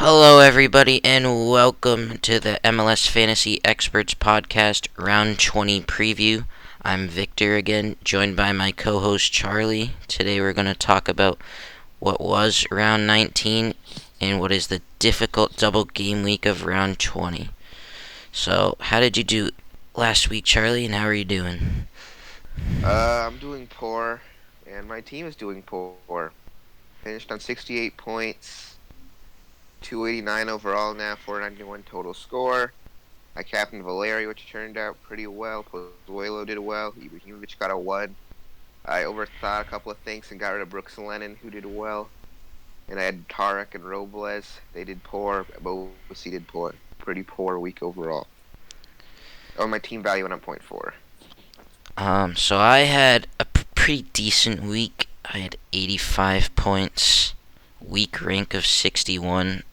Hello, everybody, and welcome to the MLS Fantasy Experts Podcast Round 20 Preview. I'm Victor again, joined by my co host Charlie. Today, we're going to talk about what was Round 19 and what is the difficult double game week of Round 20. So, how did you do last week, Charlie, and how are you doing? I'm doing poor, and my team is doing poor. Finished on 68 points, 289 overall now, 491 total score. I captained Valeri, which turned out pretty well. Pozuelo did well. Ibrahimovic got a 1. I overthought a couple of things and got rid of Brooks and Lennon, who did well. And I had Tarek and Robles. They did poor. Bosi did poor. Pretty poor week overall. Oh, my team value went up 0.4. So I had a pretty decent week. I had 85 points, week rank of 61,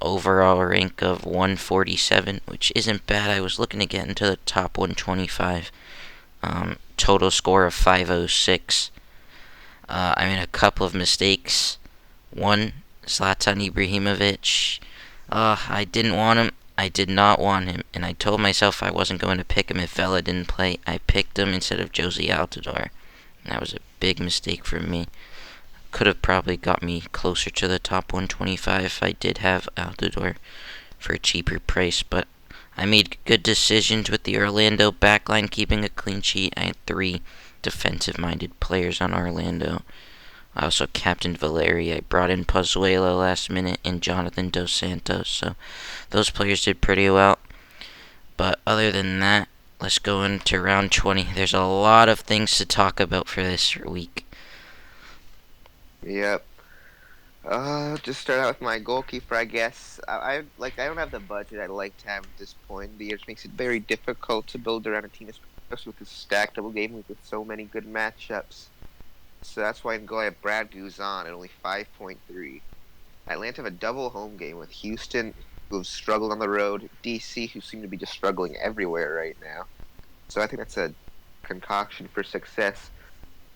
overall rank of 147, which isn't bad. I was looking to get into the top 125. Total score of 506. I made a couple of mistakes. One, Zlatan Ibrahimovic. I didn't want him. I did not want him, and I told myself I wasn't going to pick him if Vela didn't play. I picked him instead of Josie Altidore. That was a big mistake for me. Could have probably got me closer to the top 125 if I did have Altidore for a cheaper price, but I made good decisions with the Orlando backline keeping a clean sheet. I had 3 defensive-minded players on Orlando. I also captained Valeri. I brought in Pozuelo last minute and Jonathan Dos Santos, so those players did pretty well. But other than that, let's go into round 20. There's a lot of things to talk about for this week. Yep. Just start out with my goalkeeper, I guess. I don't have the budget I'd like to have at this point in the year. It makes it very difficult to build around a team, especially with this stacked double game week with so many good matchups. So that's why I'm going at Brad Guzan at only 5.3. Atlanta have a double home game with Houston, who've struggled on the road, DC, who seem to be just struggling everywhere right now. So I think that's a concoction for success.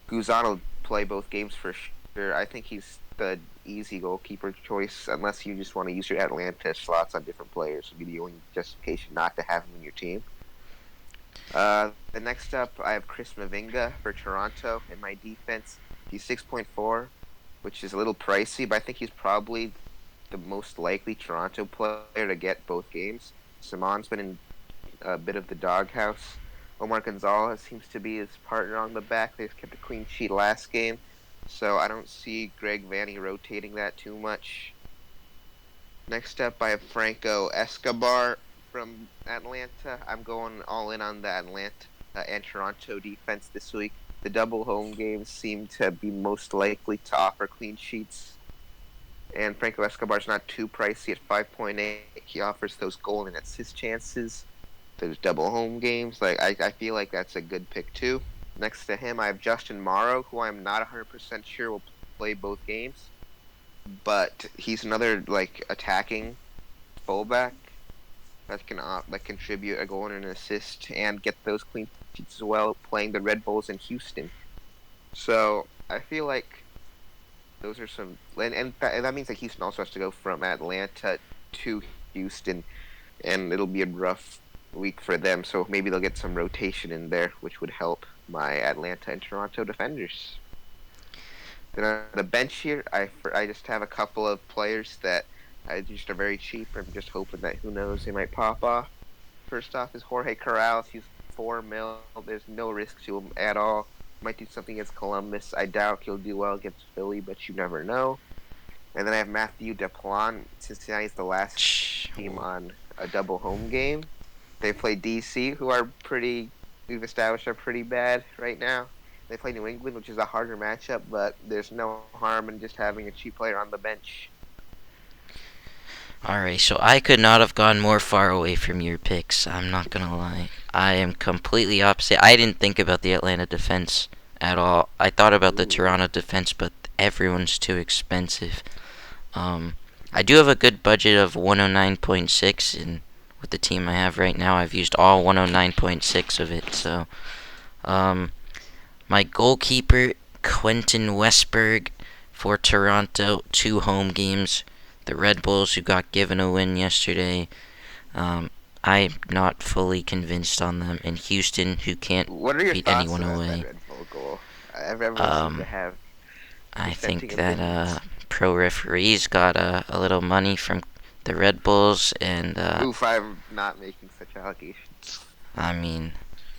Guzan will play both games for sure. I think he's the easy goalkeeper choice, unless you just want to use your Atlanta slots on different players. Would be the only justification not to have him in your team. The next up, I have Chris Mavinga for Toronto in my defense. He's 6.4, which is a little pricey, but I think he's probably the most likely Toronto player to get both games. Simon's been in a bit of the doghouse. Omar Gonzalez seems to be his partner on the back. They've kept a clean sheet last game, so I don't see Greg Vanney rotating that too much. Next up, I have Franco Escobar from Atlanta. I'm going all in on the Atlanta and Toronto defense this week. The double home games seem to be most likely to offer clean sheets. And Franco Escobar's not too pricey at 5.8. He offers those goal and assist chances. Those double home games. I feel like that's a good pick too. Next to him, I have Justin Morrow, who I'm not 100% sure will play both games. But he's another attacking fullback that can contribute a goal and an assist and get those clean sheets as well, playing the Red Bulls in Houston. So I feel like those are some, and that means that Houston also has to go from Atlanta to Houston, and it'll be a rough week for them. So maybe they'll get some rotation in there, which would help my Atlanta and Toronto defenders. Then on the bench here, I just have a couple of players that I just are very cheap. I'm just hoping that, who knows, they might pop off. First off is Jorge Corrales. He's $4 million. There's no risk to him at all. Might do something against Columbus. I doubt he'll do well against Philly, but you never know. And then I have Matthew Deplan. Cincinnati's the last team on a double home game. They play DC, who we've established are pretty bad right now. They play New England, which is a harder matchup, but there's no harm in just having a cheap player on the bench. Alright, so I could not have gone more far away from your picks. I'm not gonna lie. I am completely opposite. I didn't think about the Atlanta defense at all. I thought about the Toronto defense, but everyone's too expensive. I do have a good budget of 109.6, and with the team I have right now, I've used all 109.6 of it. So, my goalkeeper, Quentin Westberg, for Toronto, 2 home games, the Red Bulls, who got given a win yesterday. Um, I'm not fully convinced on them. And Houston, who can't What are your beat thoughts anyone about that away. Red Bull goal? Everyone seems to Um, have I dissenting think that opinions. pro referees got a little money from the Red Bulls, and Oof, I'm not making such allegations. I mean,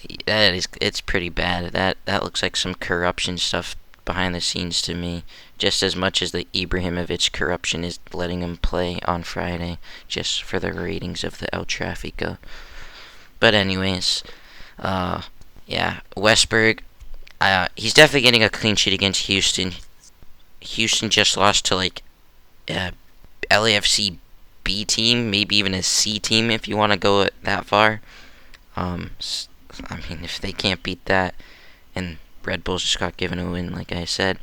it's pretty bad. That looks like some corruption stuff behind the scenes to me, just as much as the Ibrahimovic corruption is letting him play on Friday, just for the ratings of the El Trafico. But anyways, uh, yeah, Westberg, he's definitely getting a clean sheet against Houston. Houston just lost to like uh, LAFC B team, maybe even a C team if you want to go that far. Um, I mean, if they can't beat that, and Red Bulls just got given a win, like I said,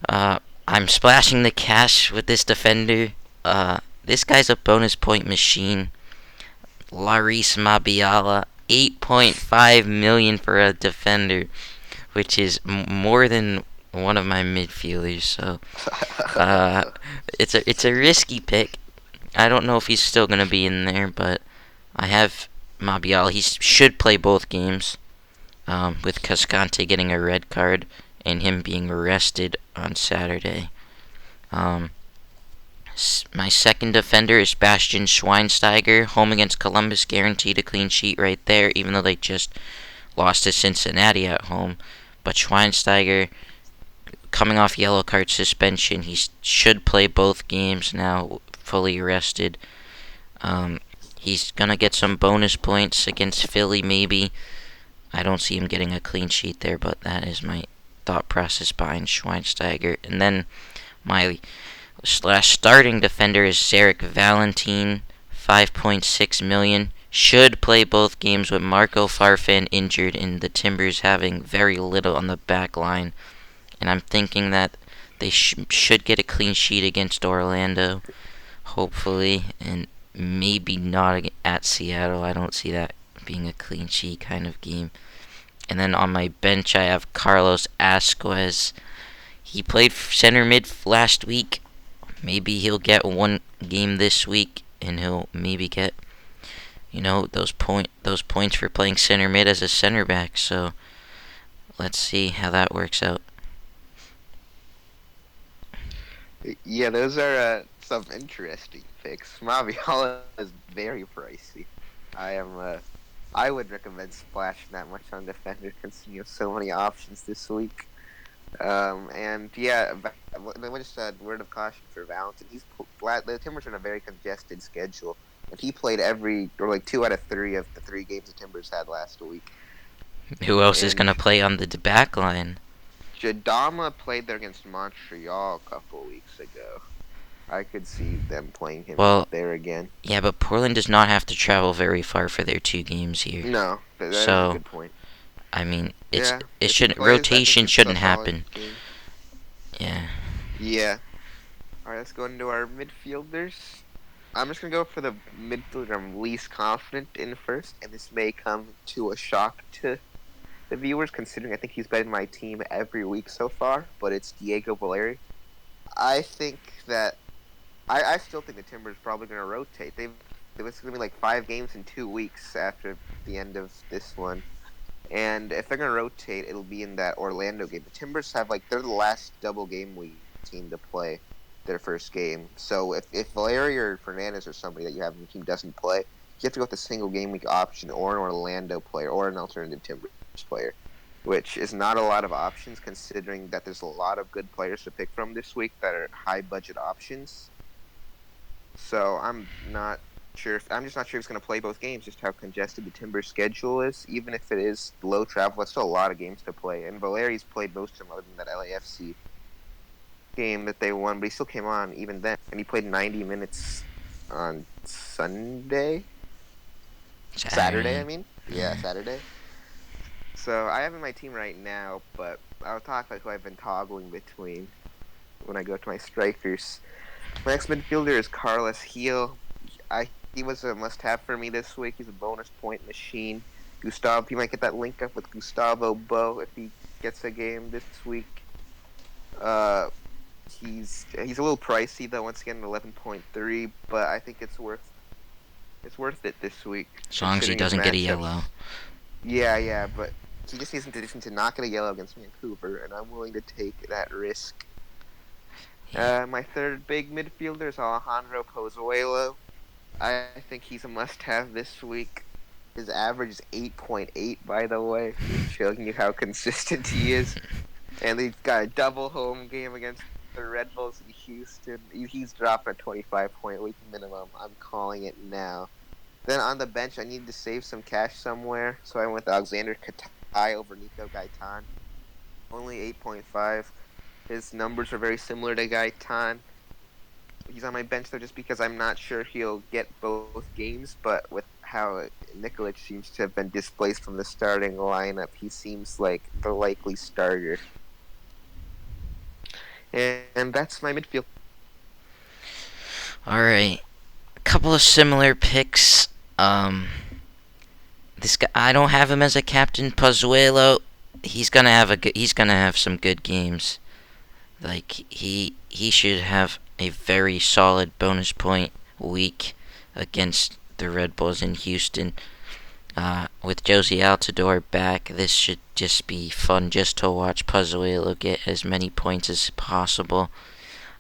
uh, I'm splashing the cash with this defender. This guy's a bonus point machine. Laris Mabiala, 8.5 million for a defender, which is more than one of my midfielders. So, uh, it's a risky pick. I don't know if he's still gonna be in there, but I have Mabiala. He should play both games. With Cascante getting a red card and him being arrested on Saturday. Um, my second defender is Bastian Schweinsteiger, home against Columbus, guaranteed a clean sheet right there, even though they just lost to Cincinnati at home. But Schweinsteiger, coming off yellow card suspension, he should play both games now, fully rested. Um, he's gonna get some bonus points against Philly, maybe. I don't see him getting a clean sheet there, but that is my thought process behind Schweinsteiger. And then my starting defender is Zarek Valentin, 5.6 million. Should play both games with Marco Farfan injured and the Timbers having very little on the back line. And I'm thinking that they should get a clean sheet against Orlando, hopefully, and maybe not at Seattle. I don't see that being a clean sheet kind of game. And then on my bench, I have Carlos Asquez. He played center mid last week. Maybe he'll get one game this week, and he'll maybe get, those points for playing center mid as a center back. So let's see how that works out. Yeah, those are some interesting picks. Maviala is very pricey. I am. I would recommend splashing that much on defender because you have so many options this week. And yeah, just a word of caution for Valentin. The Timbers are in a very congested schedule, and he played like 2 out of 3 of the 3 games the Timbers had last week. Who else is And gonna play on the back line? Jadama played there against Montreal a couple weeks ago. I could see them playing him Well, there again. yeah, but Portland does not have to travel very far for their 2 games here. No, that is a So good point. I mean, Yeah, it if he shouldn't plays, I think rotation it's a shouldn't solid happen. game. Yeah. Yeah. All right, let's go into our midfielders. I'm just gonna go for the midfielder I'm least confident in first, and this may come to a shock to the viewers, considering I think he's been in my team every week so far. But it's Diego Valeri. I think that I still think the Timbers are probably gonna rotate. It's gonna be like 5 games in 2 weeks after the end of this one. And if they're going to rotate, it'll be in that Orlando game. The Timbers they're the last double game week team to play their first game. So if Valeri or Fernandez or somebody that you have in your team doesn't play, you have to go with a single game week option or an Orlando player or an alternative Timbers player, which is not a lot of options considering that there's a lot of good players to pick from this week that are high budget options. So I'm just not sure if he's going to play both games, just how congested the Timbers schedule is. Even if it is low travel, that's still a lot of games to play. And Valeri's played most of them other than that LAFC game that they won, but he still came on even then. And he played 90 minutes on Saturday, I mean. Yeah, Saturday. So I have in my team right now, but I'll talk like who I've been toggling between when I go to my strikers. My next midfielder is Carlos Heel. He was a must-have for me this week. He's a bonus point machine. He might get that link up with Gustavo Bo if he gets a game this week. He's a little pricey though. Once again, 11.3, but I think it's worth it this week As long as he considering his doesn't get a yellow. matchups. Yeah, but he just needs to not get a yellow against Vancouver, and I'm willing to take that risk. Yeah. My third big midfielder is Alejandro Pozuelo. I think he's a must-have this week. His average is 8.8, by the way, just showing you how consistent he is. And he's got a double home game against the Red Bulls in Houston. He's dropping a 25-point week minimum. I'm calling it now. Then on the bench, I need to save some cash somewhere, so I went with Alexander Katai over Nico Gaitan. Only 8.5. His numbers are very similar to Gaitan. He's on my bench though, just because I'm not sure he'll get both games. But with how Nikolic seems to have been displaced from the starting lineup, he seems like the likely starter. And that's my midfield. All right. A couple of similar picks. This guy, I don't have him as a captain. Pozuelo, he's gonna have some good games. Like he should have a very solid bonus point week against the Red Bulls in Houston. With Josie Altidore back, this should just be fun just to watch Pozuelo get as many points as possible.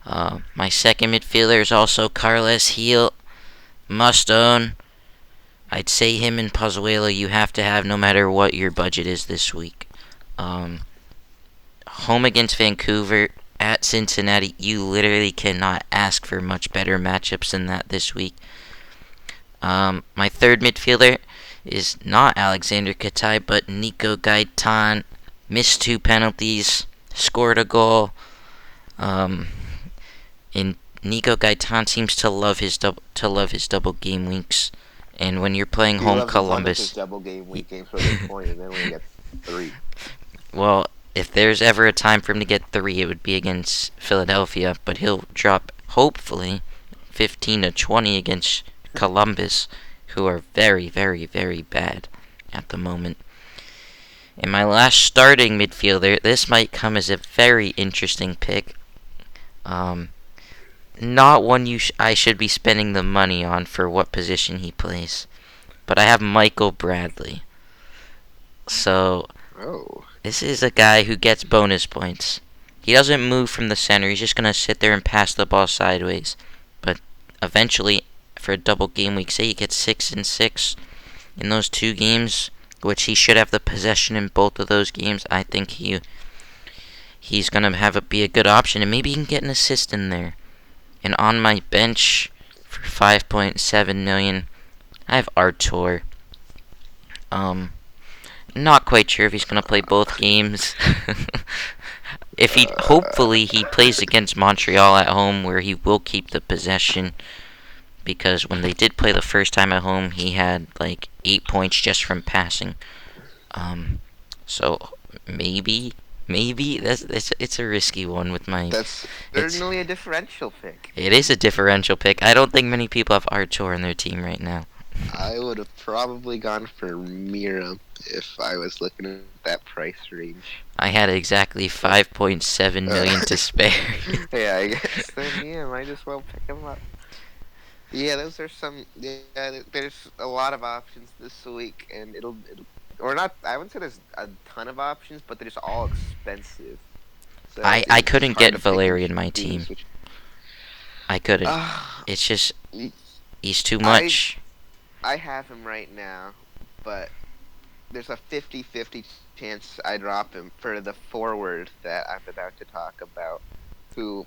My second midfielder is also Carles Heel. Must own. I'd say him and Pozuelo you have to have no matter what your budget is this week. Um, Home against Vancouver, at Cincinnati, you literally cannot ask for much better matchups than that this week. My third midfielder is not Alexander Katai, but Nico Gaitan. Missed 2 penalties, scored a goal. Um, and Nico Gaitan seems to love his double game weeks. And when you're playing He home loves one of his Columbus, double game week games for this point, and then only gets 3. well, if there's ever a time for him to get 3, it would be against Philadelphia. But he'll drop, hopefully, 15 to 20 against Columbus, who are very, very, very bad at the moment. And my last starting midfielder, this might come as a very interesting pick. Not one I should be spending the money on for what position he plays. But I have Michael Bradley. So, Oh. this is a guy who gets bonus points. He doesn't move from the center. He's just going to sit there and pass the ball sideways. But eventually, for a double game week, say he gets 6 and 6 in those 2 games, which he should have the possession in both of those games. I think he's going to have be a good option, and maybe he can get an assist in there. And on my bench for 5.7 million, I have Artur. Not quite sure if he's gonna play both games. Hopefully he plays against Montreal at home, where he will keep the possession. Because when they did play the first time at home, he had like 8 points just from passing. So maybe it's a risky one with my. That's certainly a differential pick. It is a differential pick. I don't think many people have Artur on their team right now. I would have probably gone for Mira if I was looking at that price range. I had exactly 5.7 million to spare. Yeah, I guess then might as well pick him up. Yeah, those are some. Yeah, there's a lot of options this week, and it'll or not. I wouldn't say there's a ton of options, but they're just all expensive. So I it's couldn't hard get to pick Valeri and in my choose team. I couldn't. Uh, It's just he's too much. I have him right now, but there's a 50-50 chance I drop him for the forward that I'm about to talk about, who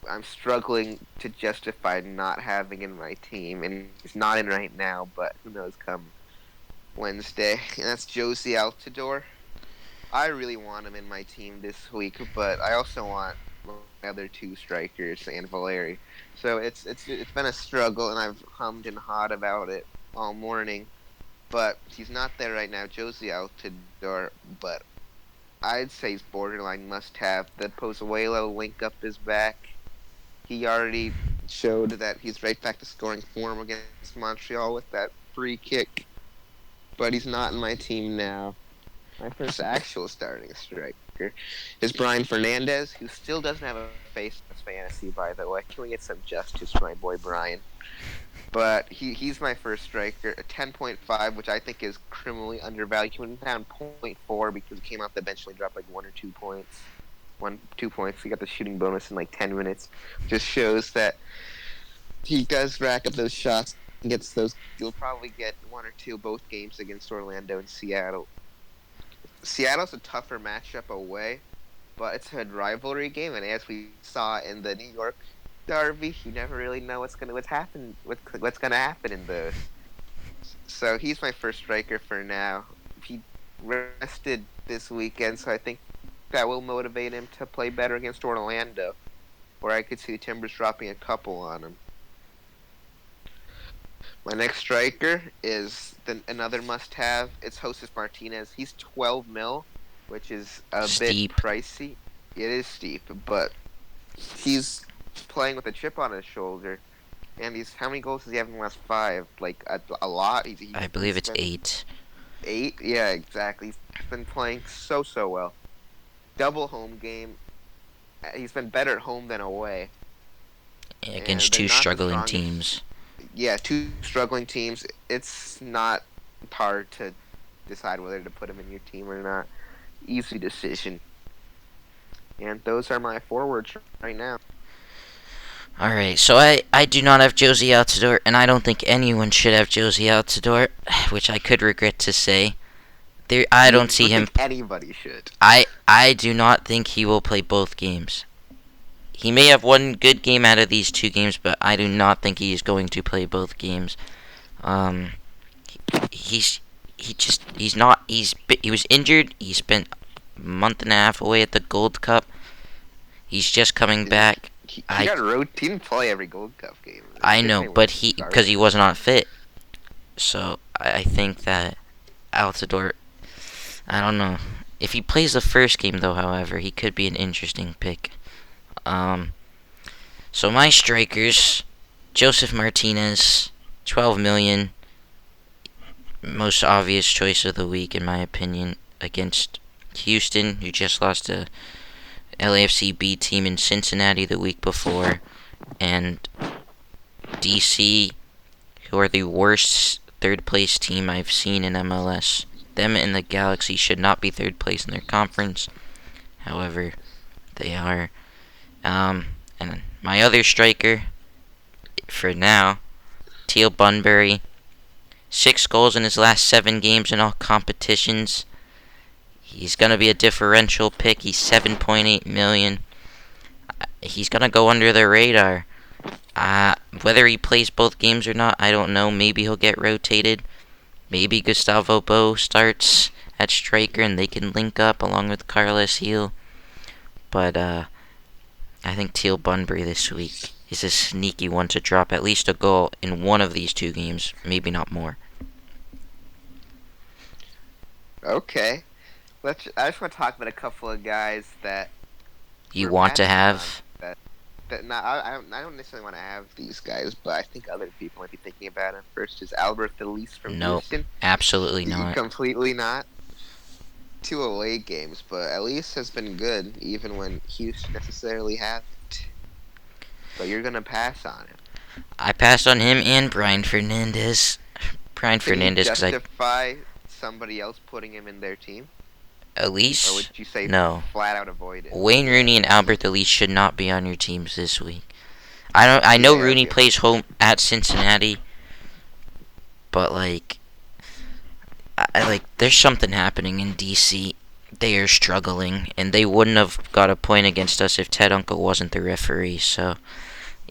I'm struggling to justify not having in my team, and he's not in right now, but who knows come Wednesday, and that's Josie Altidore. I really want him in my team this week, but I also want my other 2 strikers and Valeri. So it's been a struggle, and I've hummed and hawed about it all morning. But he's not there right now, Josie Altidore. But I'd say he's borderline must-have. The Pozuelo link-up is back. He already showed that he's right back to scoring form against Montreal with that free kick. But he's not in my team now. My first actual starting strike. striker is Brian Fernandez, who still doesn't have a face in his fantasy, by the way. Can we get some justice for my boy Brian? But he's my first striker, a 10.5, which I think is criminally undervalued. He went down 0.4 because he came off the bench and only dropped like 1 or 2 points. 2 points. He got the shooting bonus in like 10 minutes. Just shows that he does rack up those shots and gets those. He'll probably get 1 or 2 both games against Orlando and Seattle. Seattle's a tougher matchup away, but it's a rivalry game, and as we saw in the New York Derby, you never really know what's gonna happen in those. So he's my first striker for now. He rested this weekend, so I think that will motivate him to play better against Orlando, where I could see the Timbers dropping a couple on him. My next striker is another must-have. It's Josef Martinez. He's 12 mil, which is a Steep. bit pricey. It is steep, but he's playing with a chip on his shoulder. And how many goals does he have in the last 5? Like a lot. I believe it's 8. 8? Yeah, exactly. He's been playing so well. Double home game. He's been better at home than away. Against 2 struggling teams. Yeah, 2 struggling teams. It's not hard to decide whether to put him in your team or not. Easy decision. And those are my forwards right now. Alright, so I do not have Josie Altidore, and I don't think anyone should have Josie Altidore, which I could regret to say. I don't see him. Anybody should. I do not think he will play both games. He may have one good game out of these 2 games, but I do not think he is going to play both games. He was injured. He spent a month and a half away at the Gold Cup. He's just coming back. He didn't play every Gold Cup game. I know, but because he was not fit. So I think that Altidore, I don't know. If he plays the first game, though, however, he could be an interesting pick. So my strikers, Josef Martinez, 12 million, most obvious choice of the week in my opinion, against Houston, who just lost a LAFC B team in Cincinnati the week before, and DC, who are the worst third place team I've seen in MLS. Them and the Galaxy should not be third place in their conference. However, they are. And my other striker, for now, Teal Bunbury. 6 goals in his last 7 games in all competitions. He's going to be a differential pick. He's 7.8 million. He's going to go under the radar. Whether he plays both games or not, I don't know. Maybe he'll get rotated. Maybe Gustavo Bo starts at striker and they can link up along with Carles Heel. But I think Teal Bunbury this week is a sneaky one to drop at least a goal in one of these 2 games, maybe not more. Okay. I just want to talk about a couple of guys that you want to have. I don't necessarily want to have these guys, but I think other people might be thinking about him. First is Albert Elise from Houston. Absolutely not. Completely not. 2 away games, but Elise has been good even when Houston necessarily hasn't. But you're gonna pass on him. I passed on him and Brian Fernandez. Brian Fernandez, because justify somebody else putting him in their team. Elise? Or would you say no. Flat out avoid it? Wayne Rooney and Albert Elise should not be on your teams this week. I know Rooney plays home at Cincinnati, but there's something happening in DC. They are struggling, and they wouldn't have got a point against us if Ted Uncle wasn't the referee. So,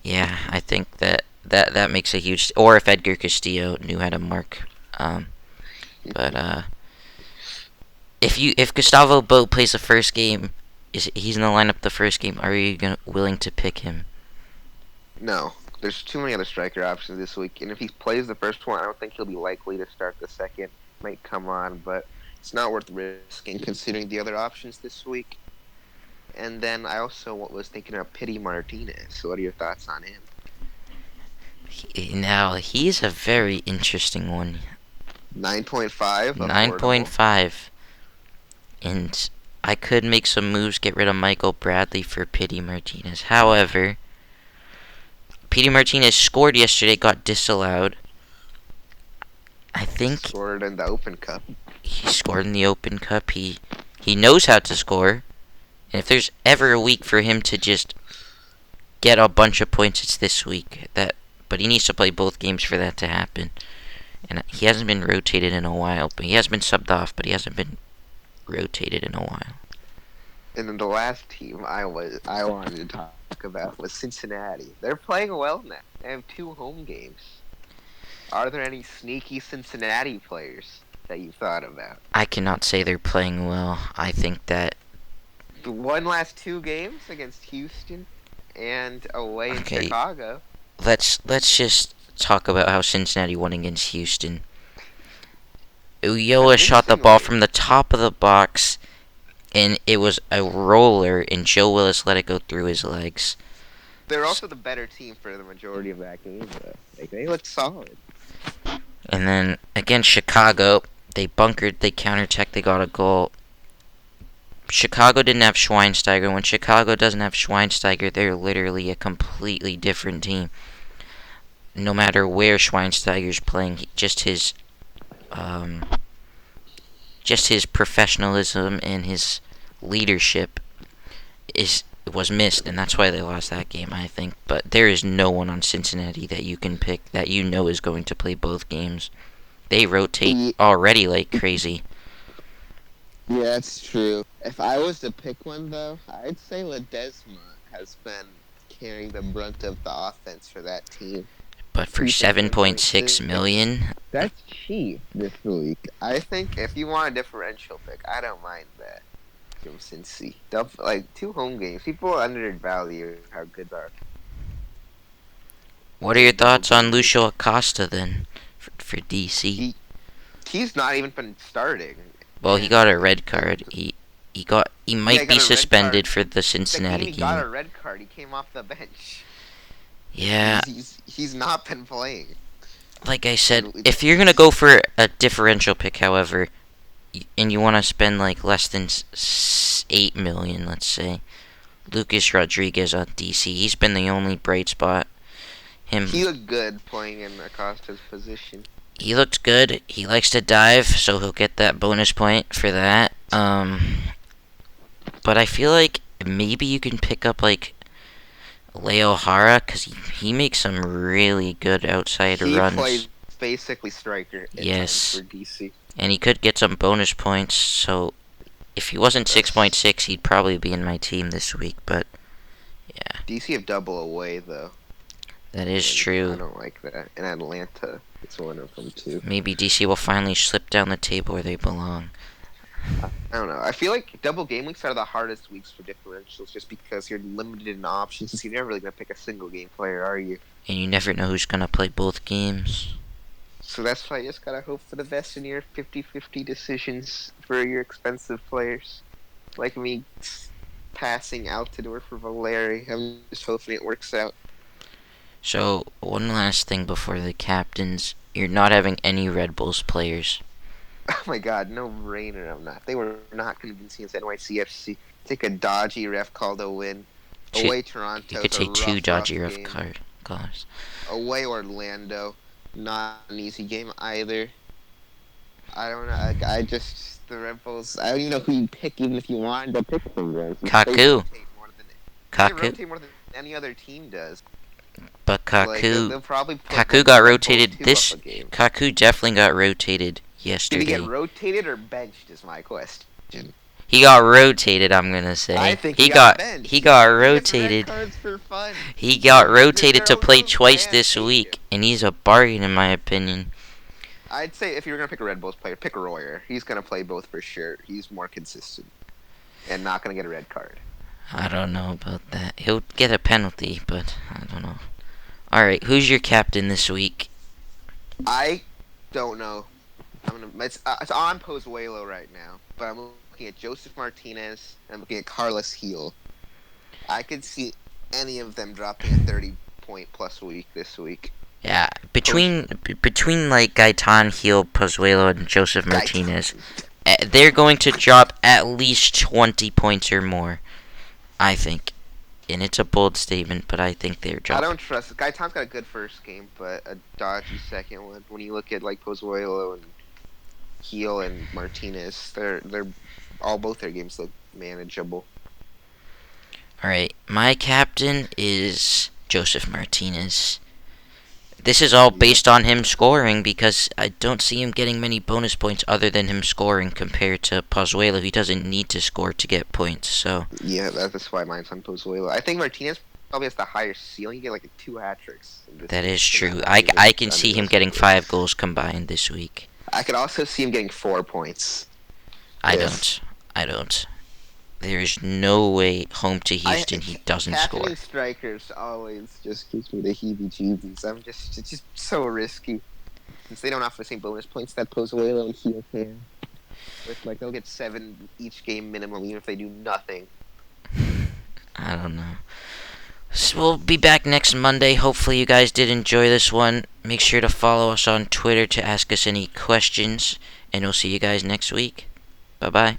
yeah, I think that makes a huge. Or if Edgar Castillo knew how to mark. If Gustavo Bo plays the first game, he's in the lineup the first game, are you willing to pick him? No. There's too many other striker options this week, and if he plays the first one, I don't think he'll be likely to start the second. Might come on, but it's not worth risking considering the other options this week. And then I also was thinking of Pity Martinez. So what are your thoughts on him? Now, he's a very interesting one. 9.5? 9.5. And I could make some moves, get rid of Michael Bradley for Pity Martinez. However, Pity Martinez scored yesterday, got disallowed. I think Scored in the Open Cup. he scored in the Open Cup. He knows how to score. And if there's ever a week for him to just get a bunch of points, it's this week. But he needs to play both games for that to happen. And he hasn't been rotated in a while. But he has been subbed off, but he hasn't been rotated in a while. And then the last team I wanted to talk about was Cincinnati. They're playing well now. They have 2 home games. Are there any sneaky Cincinnati players that you thought about? I cannot say they're playing well. I think that The last 2 games against Houston and away in Okay. Chicago. let's just talk about how Cincinnati won against Houston. Ulloa shot the ball from the top of the box, and it was a roller, and Joe Willis let it go through his legs. They're also the better team for the majority of that game, though. Like, they looked solid. And then against Chicago, they bunkered, they counterchecked, they got a goal. Chicago didn't have Schweinsteiger. When Chicago doesn't have Schweinsteiger, they're literally a completely different team. No matter where Schweinsteiger's playing, just his professionalism and his leadership was missed, and that's why they lost that game, I think. But there is no one on Cincinnati that you can pick that you know is going to play both games. They rotate already like crazy. Yeah, that's true. If I was to pick one, though, I'd say Ledesma has been carrying the brunt of the offense for that team. But for 7.6 million, That's cheap this week. I think if you want a differential pick, I don't mind that from Cincy. Like 2 home games, people undervalue how good they are. what are your thoughts on Lucio Acosta then for DC? He's not even been starting. Well, he got a red card. He might be got a red suspended card. for the Cincinnati He game. got a red card. He came off the bench. Yeah, He's not been playing. like I said, if you're gonna go for a differential pick, however, and you want to spend like less than 8 million, let's say, Lucas Rodriguez on DC, he's been the only bright spot. He looked good playing in Acosta's position. He looked good. He likes to dive, so he'll get that bonus point for that. But I feel like maybe you can pick up like Leo Hara, because he makes some really good outside runs. He plays basically striker at times for DC. And he could get some bonus points, so if he wasn't 6.6, he'd probably be in my team this week, but yeah. DC have double away, though. That is I true. don't like that. And Atlanta, it's one of them, too. Maybe DC will finally slip down the table where they belong. I don't know. I feel like double game weeks are the hardest weeks for differentials just because you're limited in options. You're never really going to pick a single game player, are you? And you never know who's going to play both games. So that's why you just got to hope for the best in your 50-50 decisions for your expensive players. Like me passing Altidore for Valeri. I'm just hoping it works out. So, one last thing before the captains. You're not having any Red Bulls players. Oh my god, no brainer I'm not. They were not convincing us NYCFC. I think a dodgy ref called a win. Away Toronto. You could say 2 dodgy ref calls. Away Orlando. Not an easy game either. I don't know. I just the Red Bulls. I don't even know who you pick, even if you wanted to pick them. Kaku. They rotate more than any other team does. But Kaku, they'll probably put Kaku got rotated this. Kaku definitely got rotated yesterday. Did he get rotated or benched? Is my question. He got rotated, I'm gonna say. I think he got benched. he got rotated. For fun. He got rotated to play twice this week, and he's a bargain in my opinion. I'd say if you're gonna pick a Red Bulls player, pick Royer. He's gonna play both for sure. He's more consistent and not gonna get a red card. I don't know about that. He'll get a penalty, but I don't know. All right, who's your captain this week? I don't know. It's on Pozuelo right now, but I'm looking at Joseph Martinez and I'm looking at Carlos Heel. I could see any of them dropping a 30-point plus week this week. Yeah, between like Gaetan, Heel, Pozuelo, and Joseph Martinez, They're going to drop at least 20 points or more, I think. And it's a bold statement, but I think they're I dropping. don't trust. Gaitan's got a good first game, but a dodgy second one. When you look at like Pozuelo and Heel and Martinez, they're all both their games look manageable. Alright, my captain is Joseph Martinez. This is all based on him scoring because I don't see him getting many bonus points other than him scoring compared to Pozuelo. He doesn't need to score to get points, so. Yeah, that's why mine's on Pozuelo. I think Martinez probably has the higher ceiling. You get like 2 hat tricks. That is true. I can see him getting 5 goals combined this week. I could also see him getting 4 points. I don't. There is no way home to Houston he doesn't score. Captaining strikers always just gives me the heebie-jeebies. It's just so risky. Since they don't offer the same bonus points that Pozuelo and Heel can. With like they'll get 7 each game minimum, even if they do nothing. I don't know. So we'll be back next Monday. Hopefully you guys did enjoy this one. Make sure to follow us on Twitter to ask us any questions. And we'll see you guys next week. Bye-bye.